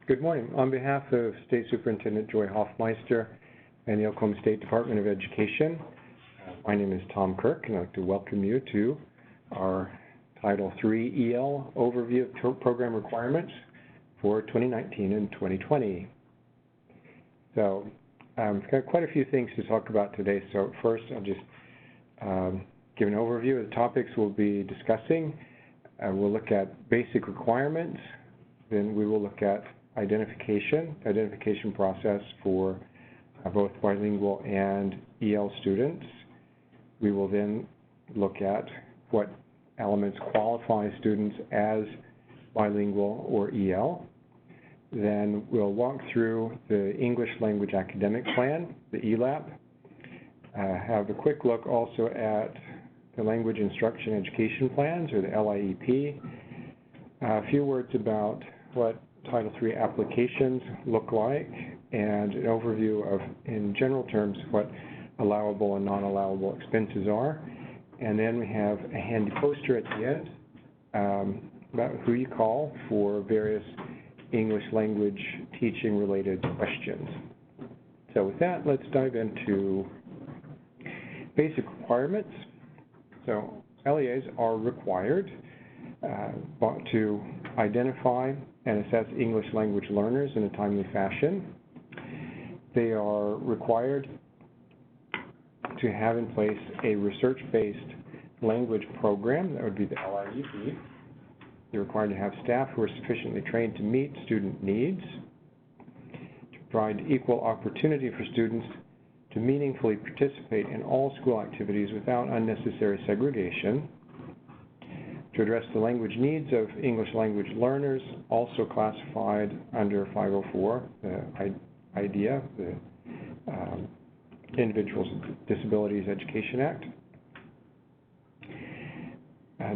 Good morning. On behalf of State Superintendent Joy Hoffmeister and the Oklahoma State Department of Education, my name is Tom Kirk, and I'd like to welcome you to our Title III EL Overview of Program Requirements for 2019 and 2020. So we've got quite a few things to talk about today. So first, I'll just give an overview of the topics we'll be discussing. We'll look at basic requirements. Then we will look at identification process for both bilingual and EL students. We will then look at what elements qualify students as bilingual or EL. Then we'll walk through the English Language Academic Plan, the ELAP, have a quick look also at the Language Instruction Education Plans, or the LIEP, a few words about what Title III applications look like, and an overview of, in general terms, what allowable and non-allowable expenses are. And then we have a handy poster at the end about who you call for various English language teaching related questions. So with that, let's dive into basic requirements. So LEAs are required to identify and assess English language learners in a timely fashion. They are required to have in place a research-based language program, that would be the LIEP. They're required to have staff who are sufficiently trained to meet student needs, to provide equal opportunity for students to meaningfully participate in all school activities without unnecessary segregation, to address the language needs of English language learners, also classified under 504, the IDEA, the Individuals with Disabilities Education Act.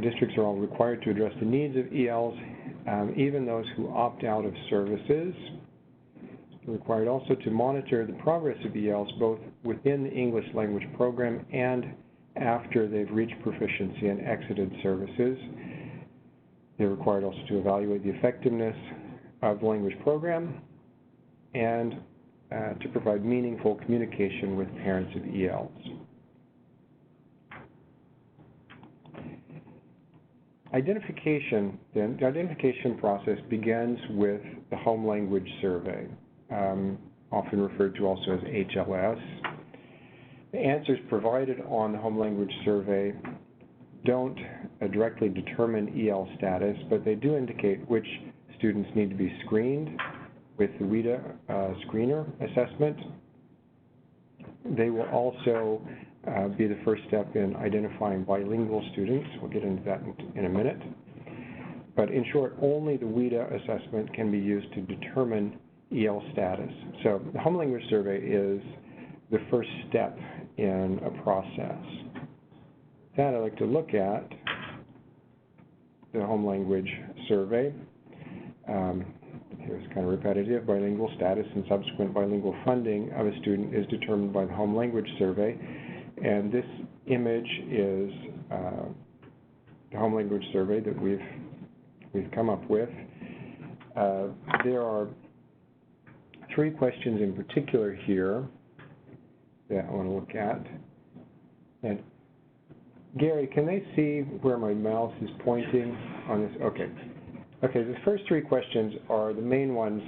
Districts are all required to address the needs of ELs, even those who opt out of services. They're required also to monitor the progress of ELs both within the English language program and after they've reached proficiency and exited services. They're required also to evaluate the effectiveness of the language program and to provide meaningful communication with parents of ELs. Identification, then, the identification process begins with the Home Language Survey, often referred to also as HLS. The answers provided on the Home Language Survey don't directly determine EL status, but they do indicate which students need to be screened with the WIDA screener assessment. They will also be the first step in identifying bilingual students. We'll get into that in a minute. But in short, only the WIDA assessment can be used to determine EL status. So the Home Language Survey is the first step in a process. With that, I'd like to look at the Home Language Survey. Here's kind of repetitive. Bilingual status and subsequent bilingual funding of a student is determined by the Home Language Survey. And this image is the Home Language Survey that we've come up with. There are three questions in particular here that I want to look at. And Gary, can they see where my mouse is pointing on this? Okay. Okay, the first three questions are the main ones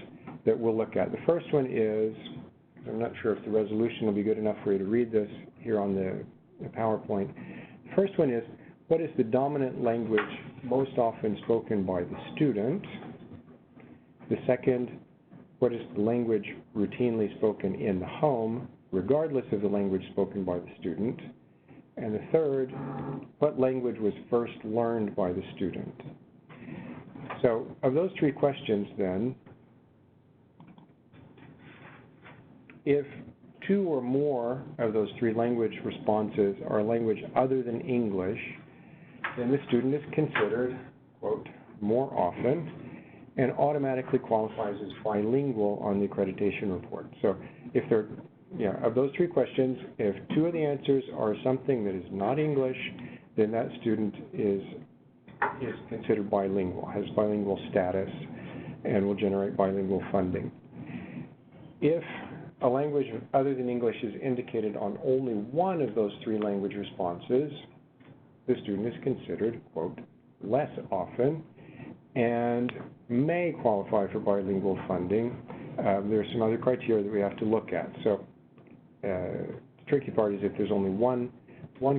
that we'll look at. The first one is, I'm not sure if the resolution will be good enough for you to read this here on the PowerPoint. The first one is, what is the dominant language most often spoken by the student? The second, what is the language routinely spoken in the home, regardless of the language spoken by the student? And the third, what language was first learned by the student? So, of those three questions then, if two or more of those three language responses are a language other than English, then the student is considered, quote, more often, and automatically qualifies as bilingual on the accreditation report. So if there, of those three questions, if two of the answers are something that is not English, then that student is considered bilingual, has bilingual status. and will generate bilingual funding. If a language other than English is indicated on only one of those 3 language responses, the student is considered, quote, less often and may qualify for bilingual funding. There are some other criteria that we have to look at. So the tricky part is if there's only one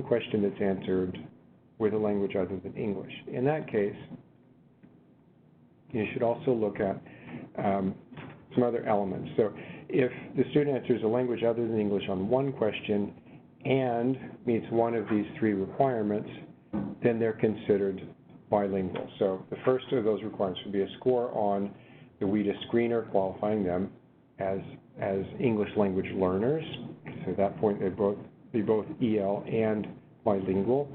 question that's answered with a language other than English. In that case, you should also look at some other elements. So if the student answers a language other than English on one question and meets one of these 3 requirements, then they're considered bilingual. So the first of those requirements would be a score on the WIDA screener qualifying them as English language learners. So at that point, they'd be both EL and bilingual.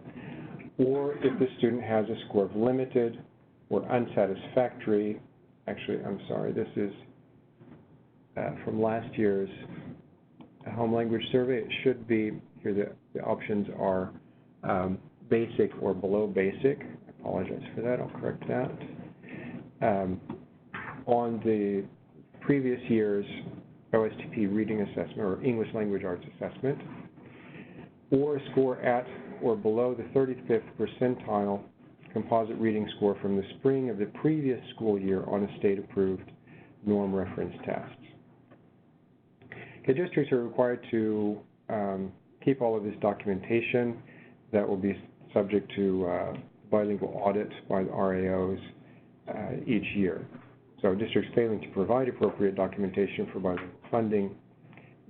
Or if the student has a score of limited or unsatisfactory, actually, I'm sorry, this is from last year's home language survey. It should be, here the options are basic or below basic. I apologize for that, I'll correct that. On the previous year's OSTP reading assessment or English language arts assessment, or a score at or below the 35th percentile composite reading score from the spring of the previous school year on a state-approved norm reference test. The districts are required to keep all of this documentation that will be subject to bilingual audit by the RAOs each year. So districts failing to provide appropriate documentation for bilingual funding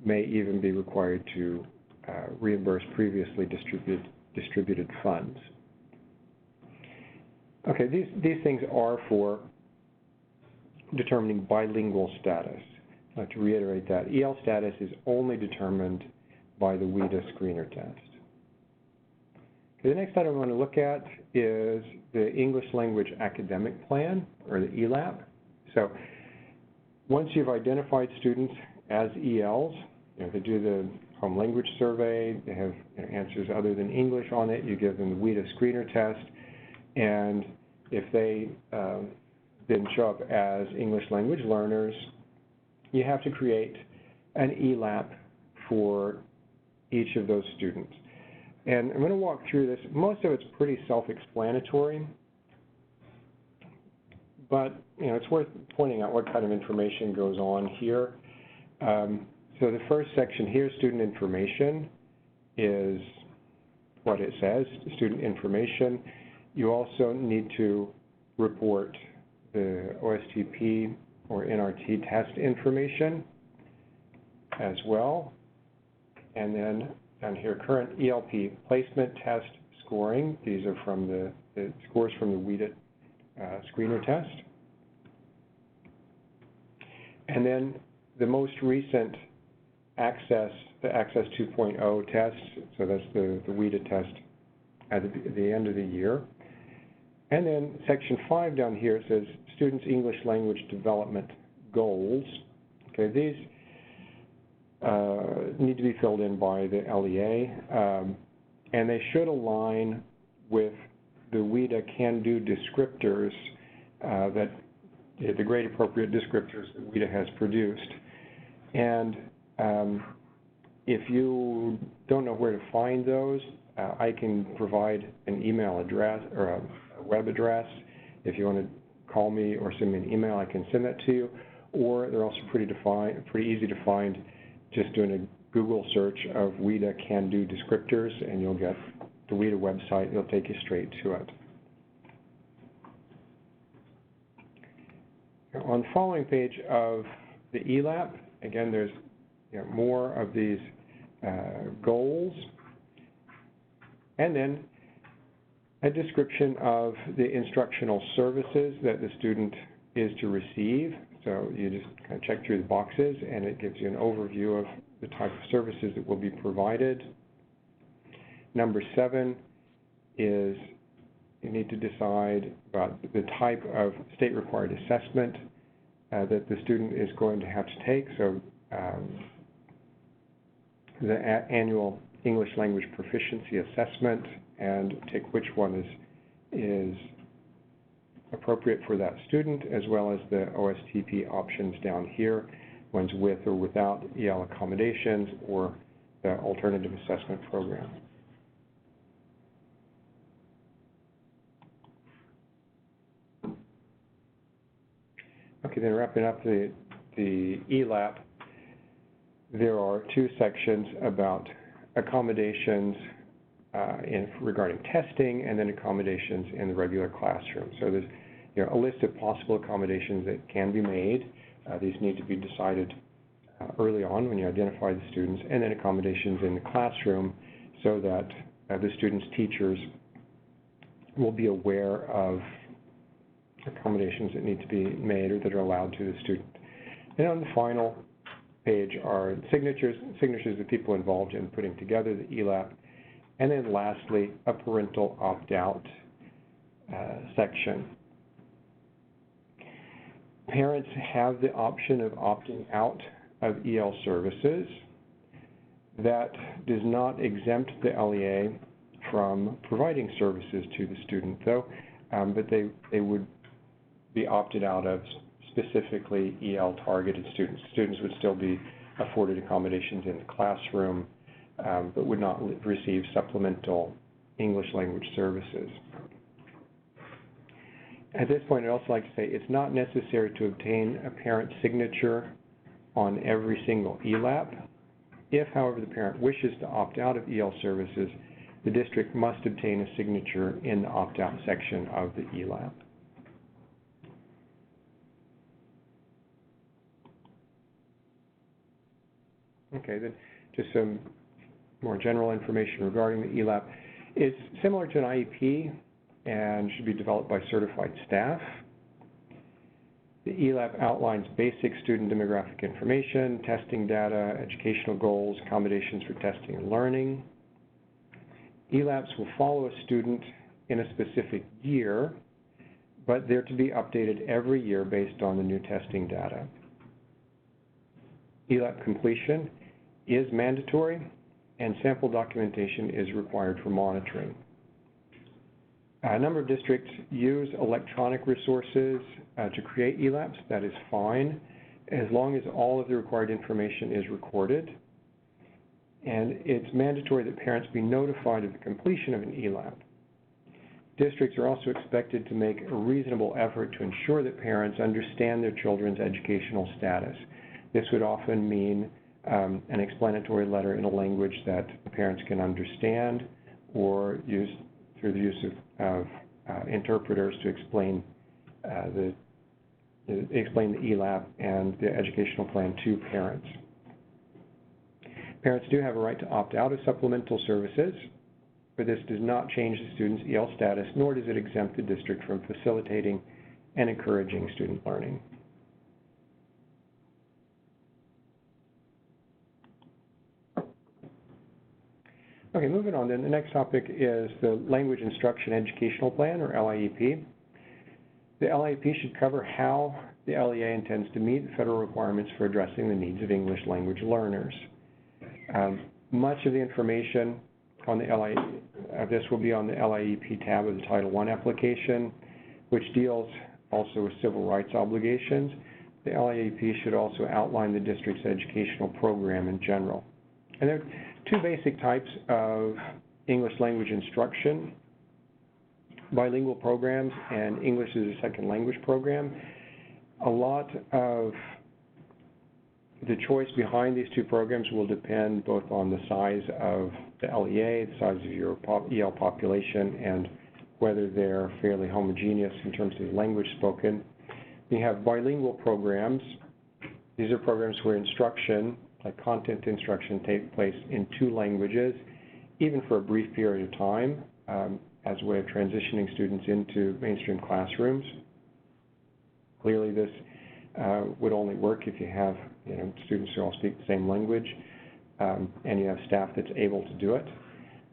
may even be required to reimburse previously distributed funds. Okay, these things are for determining bilingual status. I'd like to reiterate that. EL status is only determined by the WIDA screener test. Okay, the next item I want to look at is the English Language Academic Plan, or the ELAP. So once you've identified students as ELs, they do the home language survey, they have answers other than English on it, you give them the WIDA screener test, and if they then show up as English language learners, you have to create an ELAP for each of those students. And I'm going to walk through this. Most of it's pretty self-explanatory, but it's worth pointing out what kind of information goes on here. So the first section here, student information, is what it says, student information. You also need to report the OSTP or NRT test information as well. And then down here, current ELP placement test scoring. These are from the scores from the WIDA screener test. And then the most recent the Access 2.0 test, so that's the WIDA test at the end of the year. And then section 5 down here, it says students' English language development goals. Okay, these need to be filled in by the LEA, and they should align with the WIDA can-do descriptors, the grade appropriate descriptors that WIDA has produced. And if you don't know where to find those, I can provide an email address or a web address. If you want to call me or send me an email, I can send that to you. Or they're also pretty easy to find. Just doing a Google search of WIDA can-do descriptors, and you'll get the WIDA website. It'll take you straight to it. On the following page of the ELAP, again, there's more of these goals, and then a description of the instructional services that the student is to receive. So you just kind of check through the boxes, and it gives you an overview of the type of services that will be provided. Number 7 is you need to decide about the type of state-required assessment that the student is going to have to take. So the annual English language proficiency assessment, and take which one is appropriate for that student, as well as the OSTP options down here, ones with or without EL accommodations or the alternative assessment program. Okay, then wrapping up the ELAP, there are two sections about accommodations regarding testing, and then accommodations in the regular classroom. So there's a list of possible accommodations that can be made. These need to be decided early on when you identify the students, and then accommodations in the classroom so that the students' teachers will be aware of accommodations that need to be made or that are allowed to the student. And on the final page are signatures of people involved in putting together the ELAP, and then lastly, a parental opt-out section. Parents have the option of opting out of EL services. That does not exempt the LEA from providing services to the student, though, but they would be opted out of specifically EL targeted students. Students would still be afforded accommodations in the classroom, but would not receive supplemental English language services. At this point, I'd also like to say it's not necessary to obtain a parent's signature on every single ELAP. If, however, the parent wishes to opt out of EL services, the district must obtain a signature in the opt-out section of the ELAP. Okay, then just some more general information regarding the ELAP. It's similar to an IEP and should be developed by certified staff. The ELAP outlines basic student demographic information, testing data, educational goals, accommodations for testing and learning. ELAPs will follow a student in a specific year, but they're to be updated every year based on the new testing data. ELAP completion is mandatory, and sample documentation is required for monitoring. A number of districts use electronic resources to create ELAPs. That is fine, as long as all of the required information is recorded. And it's mandatory that parents be notified of the completion of an ELAP. Districts are also expected to make a reasonable effort to ensure that parents understand their children's educational status. This would often mean an explanatory letter in a language that the parents can understand, or use through the use of interpreters to explain the ELAP and the educational plan to parents. Parents do have a right to opt out of supplemental services, but this does not change the student's EL status, nor does it exempt the district from facilitating and encouraging student learning. Okay, moving on then. The next topic is the Language Instruction Educational Plan, or LIEP. The LIEP should cover how the LEA intends to meet the federal requirements for addressing the needs of English language learners. Much of the information on the this will be on the LIEP tab of the Title I application, which deals also with civil rights obligations. The LIEP should also outline the district's educational program in general. And there are two basic types of English language instruction: bilingual programs and English as a second language program. A lot of the choice behind these two programs will depend both on the size of the LEA, the size of your EL population, and whether they're fairly homogeneous in terms of the language spoken. You have bilingual programs. These are programs where instruction, like content instruction, take place in two languages, even for a brief period of time, as a way of transitioning students into mainstream classrooms. Clearly, this would only work if you have students who all speak the same language, and you have staff that's able to do it.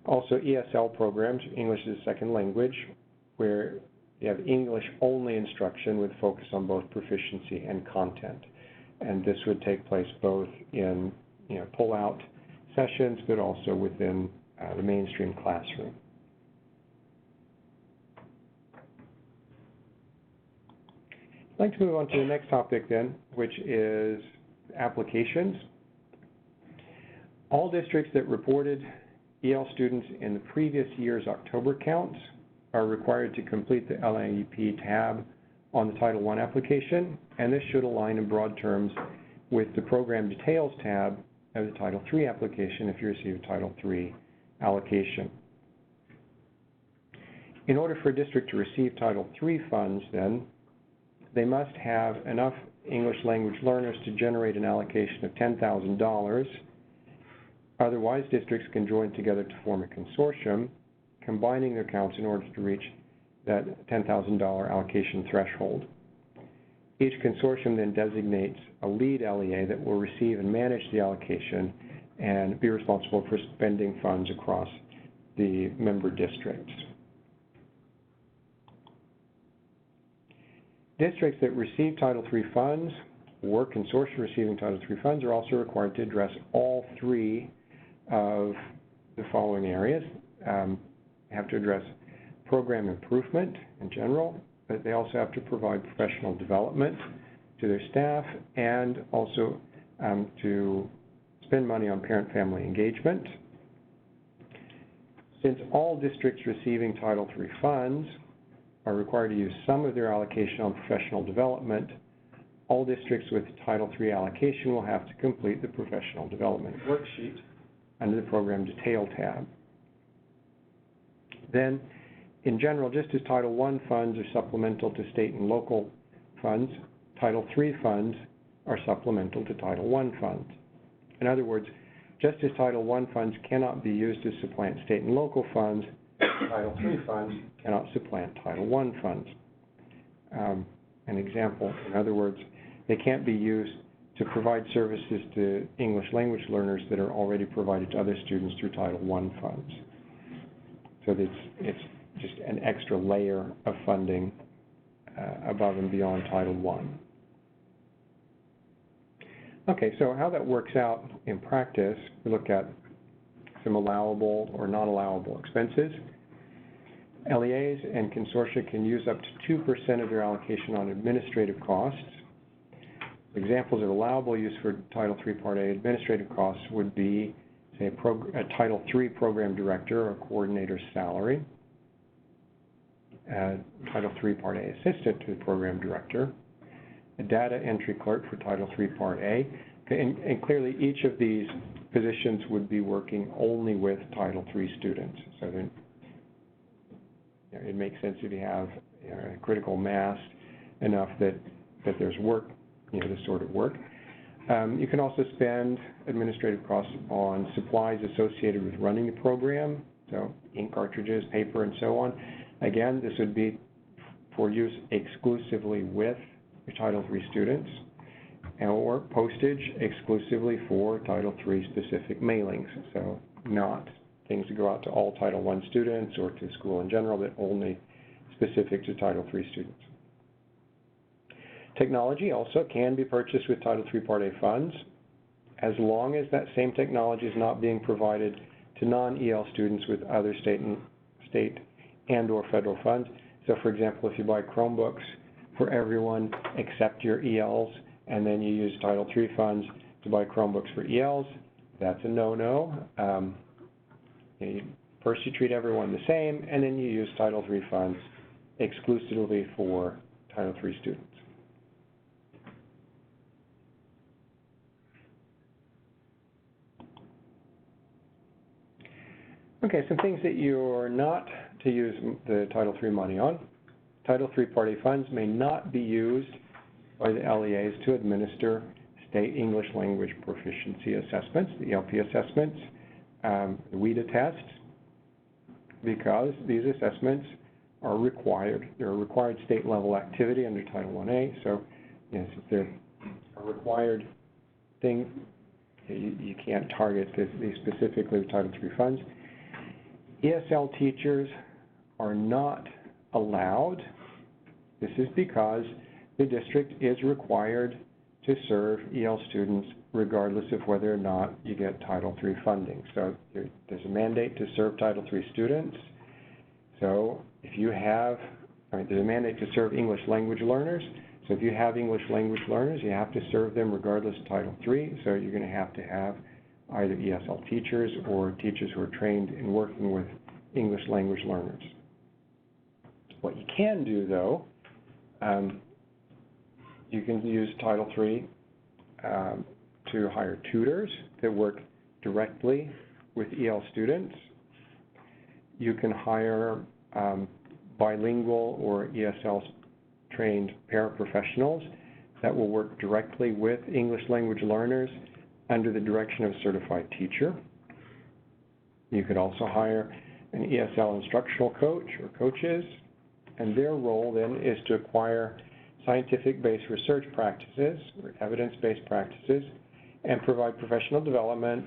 Also, ESL programs, English as a second language, where you have English-only instruction with focus on both proficiency and content. And this would take place both in pull-out sessions, but also within the mainstream classroom. I'd like to move on to the next topic then, which is applications. All districts that reported EL students in the previous year's October counts are required to complete the LIEP tab on the Title I application, and this should align in broad terms with the Program Details tab of the Title III application if you receive a Title III allocation. In order for a district to receive Title III funds, then, they must have enough English language learners to generate an allocation of $10,000. Otherwise, districts can join together to form a consortium, combining their counts in order to reach that $10,000 allocation threshold. Each consortium then designates a lead LEA that will receive and manage the allocation and be responsible for spending funds across the member districts. Districts that receive Title III funds or consortia receiving Title III funds are also required to address all three of the following areas. Have to address program improvement in general, but they also have to provide professional development to their staff and also to spend money on parent-family engagement. Since all districts receiving Title III funds are required to use some of their allocation on professional development, all districts with Title III allocation will have to complete the professional development worksheet under the Program Detail tab. Then, in general, just as Title I funds are supplemental to state and local funds, Title III funds are supplemental to Title I funds. In other words, just as Title I funds cannot be used to supplant state and local funds, Title III funds cannot supplant Title I funds. An example, in other words, they can't be used to provide services to English language learners that are already provided to other students through Title I funds. So it's just an extra layer of funding above and beyond Title I. Okay, so how that works out in practice, we look at some allowable or non-allowable expenses. LEAs and consortia can use up to 2% of their allocation on administrative costs. Examples of allowable use for Title III Part A administrative costs would be, say, a Title III program director or coordinator's salary, Title III Part A assistant to the program director, a data entry clerk for Title III Part A, and clearly each of these positions would be working only with Title III students. So then, it makes sense if you have a critical mass enough that there's work, this sort of work. You can also spend administrative costs on supplies associated with running the program, so ink cartridges, paper, and so on. Again, this would be for use exclusively with your Title III students, or postage exclusively for Title III specific mailings, so not things that go out to all Title I students or to school in general, but only specific to Title III students. Technology also can be purchased with Title III Part A funds, as long as that same technology is not being provided to non-EL students with other state and or federal funds. So for example, if you buy Chromebooks for everyone except your ELs, and then you use Title III funds to buy Chromebooks for ELs, that's a no-no. First you treat everyone the same, and then you use Title III funds exclusively for Title III students. Okay, some things that you're not to use the Title III money on. Title III Part A funds may not be used by the LEAs to administer state English language proficiency assessments, the ELP assessments, the WIDA tests, because these assessments are required. They're a required state level activity under Title IA, so since they're a required thing, you can't target these specifically with Title III funds. ESL teachers are not allowed. This is because the district is required to serve EL students regardless of whether or not you get Title III funding. So there's a mandate to serve Title III students. So if you have, there's a mandate to serve English language learners. So if you have English language learners, you have to serve them regardless of Title III, so you're going to have either ESL teachers or teachers who are trained in working with English language learners. What you can do, though, you can use Title III to hire tutors that work directly with EL students. You can hire bilingual or ESL trained paraprofessionals that will work directly with English language learners under the direction of a certified teacher. You could also hire an ESL instructional coach or coaches, and their role then is to acquire scientific-based research practices or evidence-based practices and provide professional development,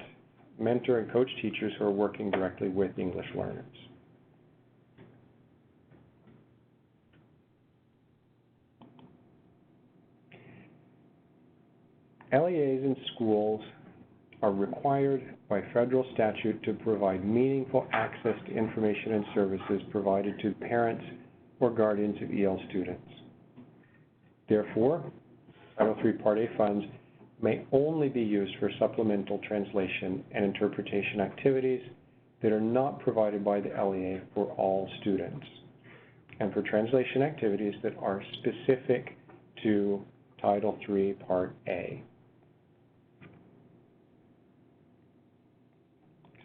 mentor and coach teachers who are working directly with English learners. LEAs in schools are required by federal statute to provide meaningful access to information and services provided to parents or guardians of EL students. Therefore, Title III Part A funds may only be used for supplemental translation and interpretation activities that are not provided by the LEA for all students, and for translation activities that are specific to Title III Part A.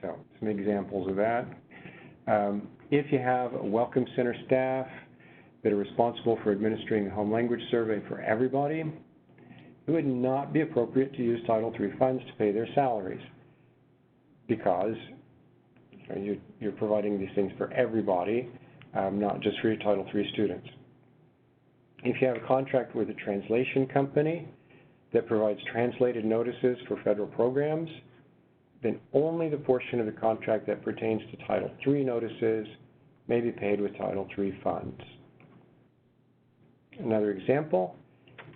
So, some examples of that. If you have a Welcome Center staff that are responsible for administering the home language survey for everybody, it would not be appropriate to use Title III funds to pay their salaries, because you're providing these things for everybody, not just for your Title III students. If you have a contract with a translation company that provides translated notices for federal programs, then only the portion of the contract that pertains to Title III notices may be paid with Title III funds. Another example,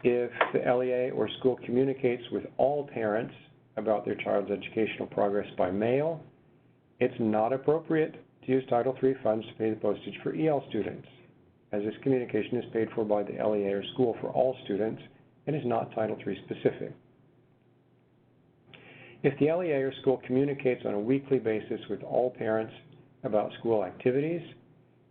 if the LEA or school communicates with all parents about their child's educational progress by mail, it's not appropriate to use Title III funds to pay the postage for EL students, as this communication is paid for by the LEA or school for all students and is not Title III specific. If the LEA or school communicates on a weekly basis with all parents about school activities,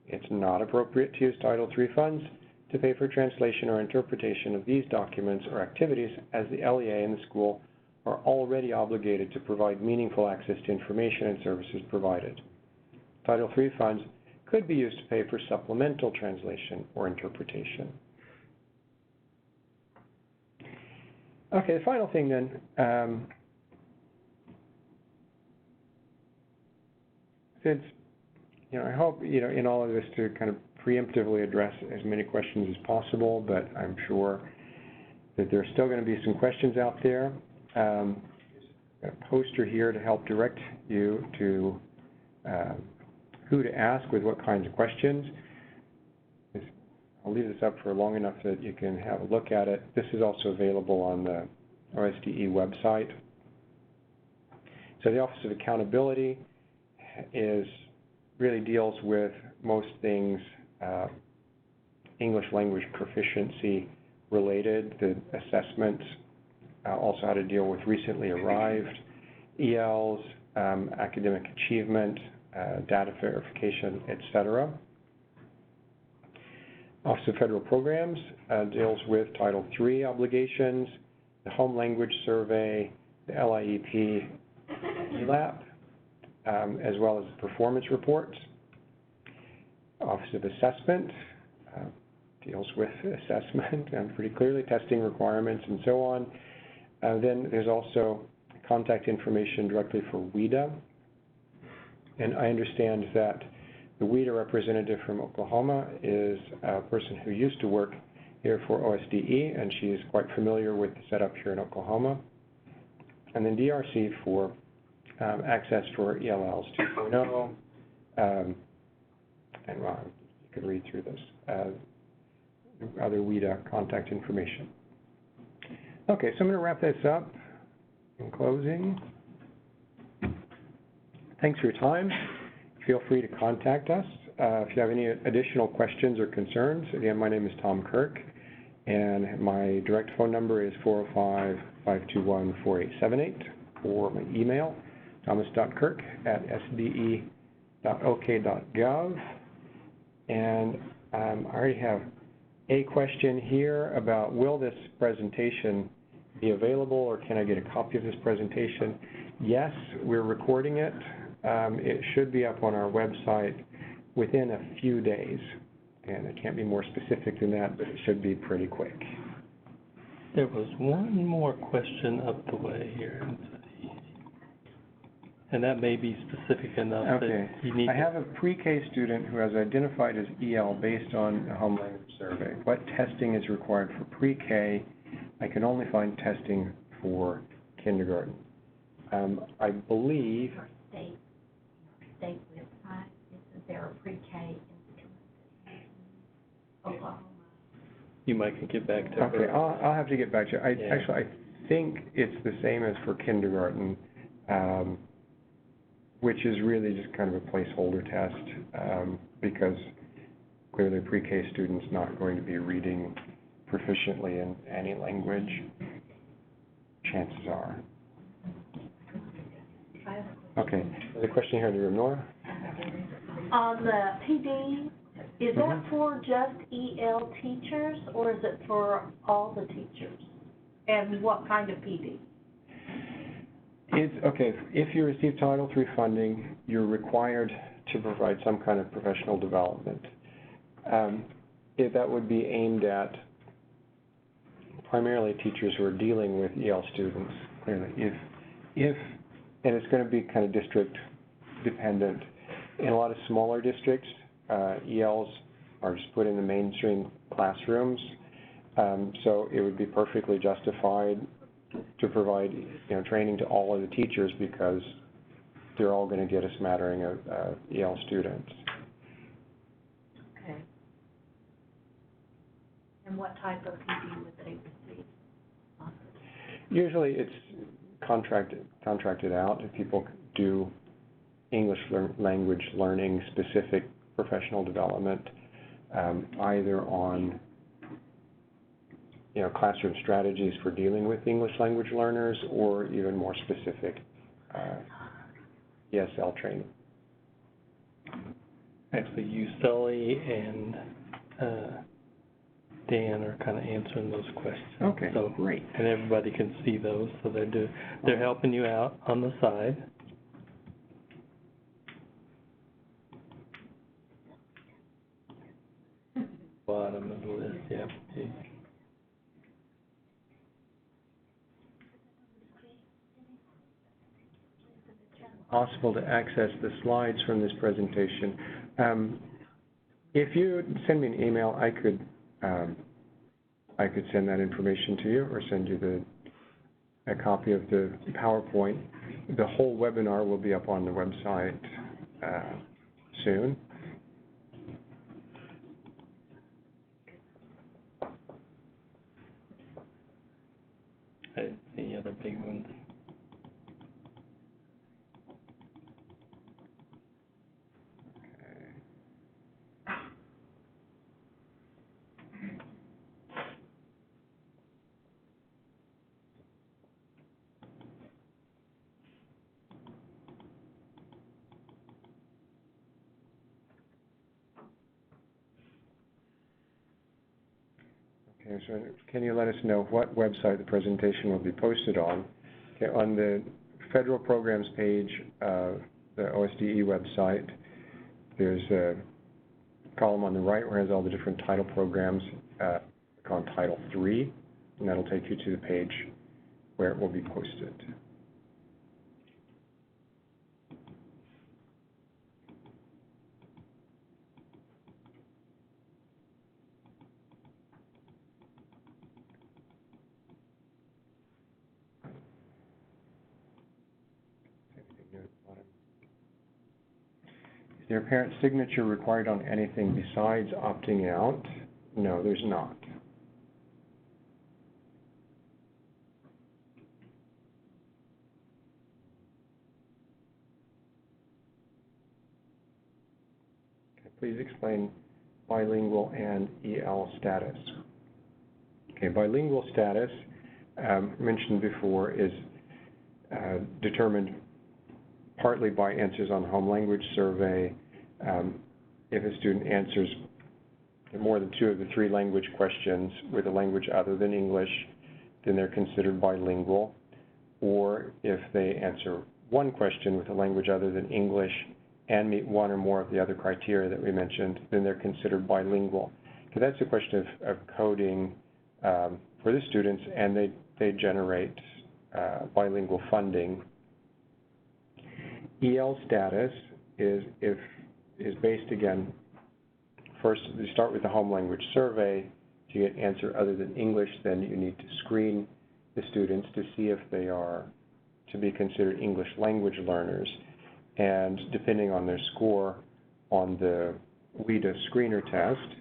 it's not appropriate to use Title III funds to pay for translation or interpretation of these documents or activities, as the LEA and the school are already obligated to provide meaningful access to information and services provided. Title III funds could be used to pay for supplemental translation or interpretation. Okay, the final thing then, since, I hope, in all of this to kind of preemptively address as many questions as possible, but I'm sure that there's still going to be some questions out there. There's a poster here to help direct you to who to ask with what kinds of questions. I'll leave this up for long enough that you can have a look at it. This is also available on the OSDE website. So the Office of Accountability really deals with most things English language proficiency related, the assessments, also how to deal with recently arrived ELs, academic achievement, data verification, etc. Office of Federal Programs deals with Title III obligations, the Home Language Survey, the LIEP, ELAP, as well as the performance reports. Office of Assessment deals with assessment and pretty clearly testing requirements and so on. Then there's also contact information directly for WIDA. And I understand that the WIDA representative from Oklahoma is a person who used to work here for OSDE, and she is quite familiar with the setup here in Oklahoma. And then DRC for access for ELLs 2.0, and well, you can read through this, other WIDA contact information. Okay, so I'm going to wrap this up in closing. Thanks for your time. Feel free to contact us if you have any additional questions or concerns. Again, my name is Tom Kirk, And my direct phone number is 405-521-4878, or my email, thomas.kirk@sde.ok.gov. And I already have a question here about, will this presentation be available, or can I get a copy of this presentation? Yes, we're recording it. It should be up on our website within a few days. And I can't be more specific than that, but it should be pretty quick. There was one more question up the way here. And that may be specific enough that you need. I have a pre-K student who has identified as EL based on a home language survey. What testing is required for pre-K? I can only find testing for kindergarten. I believe. State website, isn't there a pre-K instrument? Oklahoma. You might can get back to her. Okay, I'll have to get back to you. Actually, I think it's the same as for kindergarten, which is really just kind of a placeholder test, because clearly a pre-K student's not going to be reading proficiently in any language, chances are. Okay, there's a question here in the room. Nora? On the PD, is that for just EL teachers, or is it for all the teachers? And what kind of PD? It's, okay, if you receive Title III funding, you're required to provide some kind of professional development. If that would be aimed at primarily teachers who are dealing with EL students, clearly. And it's going to be kind of district dependent. In a lot of smaller districts, ELs are just put in the mainstream classrooms, so it would be perfectly justified to provide, training to all of the teachers, because they're all going to get a smattering of EL students. Okay. And what type of PD would they receive? Usually it's contracted out if people do English language learning specific professional development, either on classroom strategies for dealing with English language learners, or even more specific ESL training. Actually, you, Sully, and Dan are kind of answering those questions. Okay, so great. And everybody can see those, so they're helping you out on the side. Bottom of the list, yeah. Possible to access the slides from this presentation. If you send me an email, I could send that information to you, or send you a copy of the PowerPoint. The whole webinar will be up on the website soon. I didn't see any other big ones. Okay, so can you let us know what website the presentation will be posted on? Okay, on the federal programs page of the OSDE website, there's a column on the right where it has all the different title programs called Title III, and that'll take you to the page where it will be posted. Is there a parent signature required on anything besides opting out? No, there's not. Okay, please explain bilingual and EL status. Okay, bilingual status, mentioned before, is determined partly by answers on home language survey. If a student answers more than 2 of the 3 language questions with a language other than English, then they're considered bilingual. Or if they answer 1 question with a language other than English and meet 1 or more of the other criteria that we mentioned, then they're considered bilingual. So that's a question of coding for the students, and they generate bilingual funding. EL status is based, again, first you start with the home language survey. To get an answer other than English, then you need to screen the students to see if they are to be considered English language learners. And depending on their score on the WIDA screener test,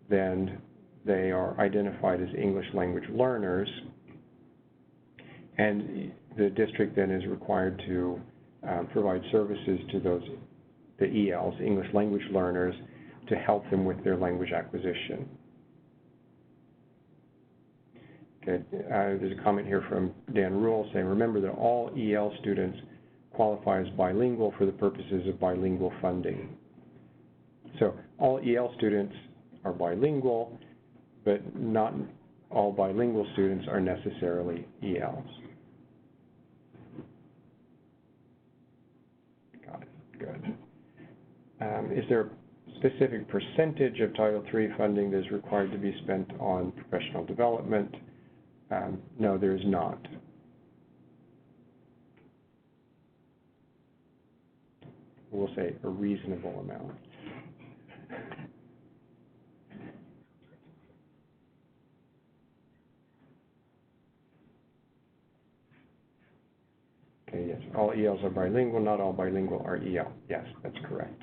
then they are identified as English language learners. And the district then is required to provide services to the ELs, English language learners, to help them with their language acquisition. Okay, there's a comment here from Dan Rule saying, remember that all EL students qualify as bilingual for the purposes of bilingual funding. So all EL students are bilingual, but not all bilingual students are necessarily ELs. Got it, good. Is there a specific percentage of Title III funding that is required to be spent on professional development? No, there is not. We'll say a reasonable amount. Okay, yes, all ELs are bilingual, not all bilingual are EL. Yes, that's correct.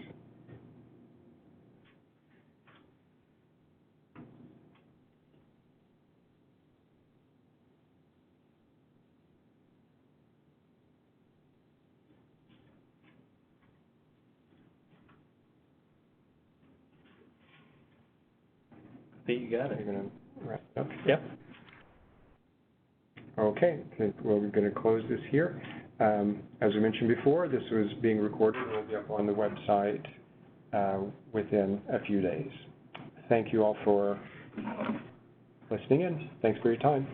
I think you got it. You're going to wrap it up? Yep. Okay, I think we're going to close this here. As we mentioned before, this was being recorded and will be up on the website within a few days. Thank you all for listening in. Thanks for your time.